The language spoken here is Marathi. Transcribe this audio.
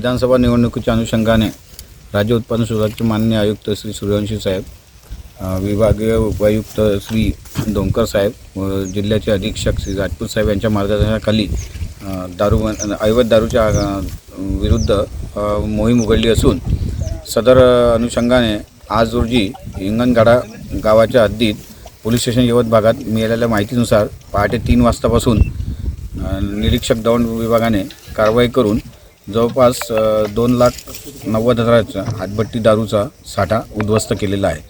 विधानसभा निवडणुकीच्या अनुषंगाने राज्य उत्पादन शुल्काचे माननीय आयुक्त श्री सूर्यवंशी साहेब, विभागीय उपायुक्त श्री डोंकर साहेब व जिल्ह्याचे अधीक्षक श्री राजपूत साहेब यांच्या मार्गदर्शनाखाली अवैध दारूच्या विरुद्ध मोहीम उघडली असून सदर अनुषंगाने आज रोजी हिंगणगाडा गावाच्या हद्दीत पोलीस स्टेशन यवत भागात मिळालेल्या माहितीनुसार पहाटे 3 वाजतापासून निरीक्षक दौंड विभागाने कारवाई करून जवळपास 2,90,000 हातभट्टी दारूचा साठा उद्ध्वस्त केलेला आहे.